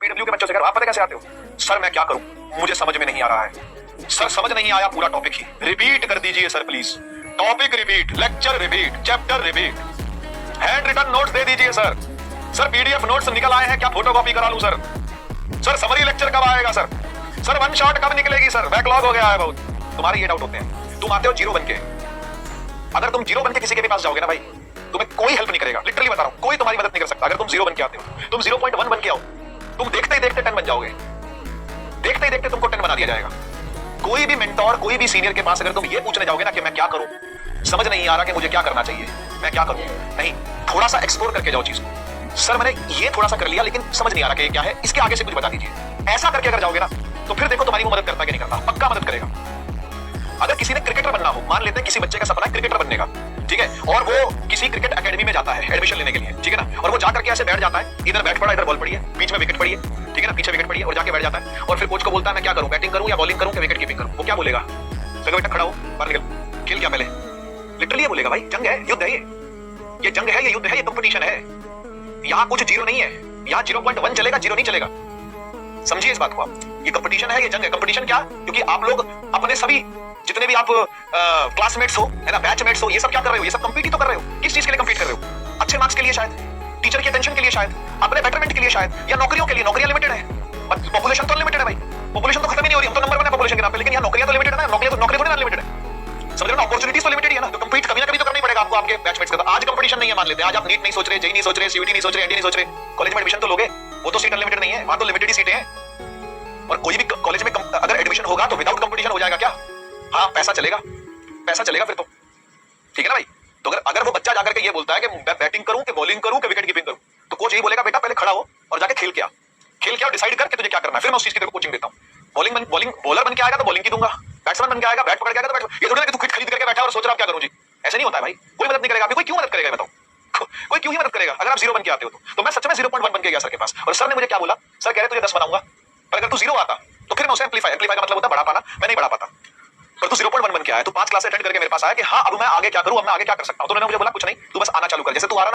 PW के बच्चों से करो, आप पता कैसे आते हो? सर मैं क्या करूं, मुझे समझ में नहीं आ रहा है सर, समझ नहीं आया पूरा टॉपिक ही रिपीट कर दीजिए sir please, topic repeat, lecture repeat, chapter repeat, hand written notes दे दीजिए सर। सर पीडीएफ नोट्स निकल आए हैं, क्या फोटोकॉपी करा लूं सर? सर समरी लेक्चर कब आएगा सर? सर वन शॉट कब निकलेगी सर? बैकलॉग हो गया है बहुत। तुम्हारे ये डाउट होते हैं, तुम आते हो जीरो बन के, अगर तुम जीरो बन के किसी के भी पास जाओगे ना भाई, तुम्हें कोई हेल्प नहीं करेगा, लिटरली बता रहा हूं, कोई तुम्हारी मदद नहीं कर सकता। अगर तुम जीरो बन के आते हो, तुम 0.1 बन के आओ, तुम देखते ही देखते 10 बन जाओगे, देखते ही देखते तुमको 10 बना दिया जाएगा। कोई भी मेंटोर, कोई भी सीनियर के पास अगर तुम ये पूछने जाओगे ना कि मैं क्या करूं, समझ नहीं आ रहा कि मुझे क्या करना चाहिए, मैं क्या करूं, नहीं, थोड़ा सा एक्सप्लोर करके जाओ चीज को। सर मैंने ये थोड़ा सा कर लिया लेकिन समझ नहीं आ रहा कि क्या है, इसके आगे से कुछ बता दीजिए। ऐसा करके अगर जाओगे ना तो फिर देखो तुम्हारी वो मदद करता है कि नहीं करता, पक्का मदद करेगा। अगर किसी ने क्रिकेटर बनना हो, मान लेते हैं किसी बच्चे का सपना है क्रिकेटर बनने का, ठीक है, और वो किसी क्रिकेट एकेडमी में जाता है एडमिशन लेने के लिए, ठीक है ना, और वो जाकर के ऐसे बैठ जाता है, इधर बैट पड़ा, इधर बॉल पड़ी है, बीच में विकेट पड़ी है, ठीक है ना, पीछे विकेट पड़ी है, और जाके बैठ जाता है, और फिर कोच को बोलता है मैं क्या करूं, बैटिंग करूं या बॉलिंग करूं या विकेट कीपिंग करूं? वो क्या बोलेगा? सर बेटा खड़ा हो, बाहर निकल, खेल क्या पहले, लिटरली ये बोलेगा भाई, जंग है, युद्ध है, ये जंग है, ये युद्ध है, ये कंपटीशन है, यहाँ कुछ जीरो नहीं है, यहाँ 0.1 चलेगा, जीरो नहीं चलेगा। समझिए इस बात को आप, ये कंपटीशन है, ये जंग है। कंपटीशन क्या? क्योंकि आप लोग अपने सभी जितने भी आप क्लासमेट्स हो, है ना, बैचमेट्स हो, ये सब क्या कर रहे हो? ये सब कंपीट ही तो कर रहे हो। किस चीज के लिए कंपीट कर रहे हो? अच्छे मार्क्स के लिए शायद, टीचर की अटेंशन के लिए शायद, अपने बेटरमेंट के लिए शायद, या नौकरियों के लिए। नौकरियां लिमिटेड है, पॉपुलेशन तो अनलिमिटेड है भाई, पॉपुलेशन तो खत्म ही नहीं हो रही, हम तो नंबर 1 है पॉपुलेशन के नाम पे, लेकिन यहाँ नौकरियां तो लिमिटेड है ना, नौकरी थोड़ी अनलिमिटेड है। समझ रहे हो ना, अपॉर्चुनिटीज तो लिमिटेड ही है ना, तो कंपीट कभी ना कभी तो करना ही पड़ेगा आपको आपके बैचमेट्स के साथ। आज कंपटीशन नहीं है, मान लेते हैं आज आप नीट नहीं सोच रहे, जेईई नहीं सोच रहे, सीयूटी नहीं सोच रहे, एनडी नहीं सोच रहे, कॉलेज में एडमिशन तो लोगे, वो तो सीट अनलिमिटेड नहीं है, वहां तो लिमिटेड ही सीटें हैं। और कोई भी कॉलेज में अगर एडमिशन होगा तो विदाउट कंपटीशन हो जाएगा क्या? हाँ, पैसा चलेगा, पैसा चलेगा फिर तो, ठीक है ना भाई। तो अगर वो बच्चा जाकर के ये बोलता है कि मैं बैटिंग करूं कि बॉलिंग करूं कि विकेट कीपिंग करूं, तो कोच यही बोलेगा बेटा पहले खड़ा हो और जाके खेल के आ, और डिसाइड कर कि तुझे क्या करना है, फिर मैं उस चीज की तेरे को कोचिंग देता हूं। बॉलिंग बॉलर बन के आएगा तो बॉलिंग की दूंगा, बैट्समैन बन के आएगा बैट पकड़ के आएगा तो बैट। ये थोड़ी ना कि तू किट खरीद करके बैठा और सोच रहा क्या करूं जी, ऐसे नहीं होता है भाई। कोई मदद नहीं करेगा, कोई क्यों मदद करेगा बताओ, कोई क्यों ही मदद करेगा अगर आप जीरो बन के आते हो तो मैं सच में 0.1 बन के गया सर के पास, और सर ने मुझे क्या बोला, सर कह रहे तुझे 10 बनाऊंगा, पर अगर तू जीरो आता तो फिर मैं उसे एम्पलीफाई का मतलब होता है बढ़ा पाना, मैं नहीं बढ़ा पाता। पर तू 0.1 बन के आया, तू 5 क्लास अटेंड करके मेरे पास आया कि हाँ अब मैं आगे क्या करूं, अब मैं आगे क्या कर सकता हूं, तो उन्होंने मुझे बोला कुछ नहीं, तू बस आना चालू कर, जैसे तू आ रहा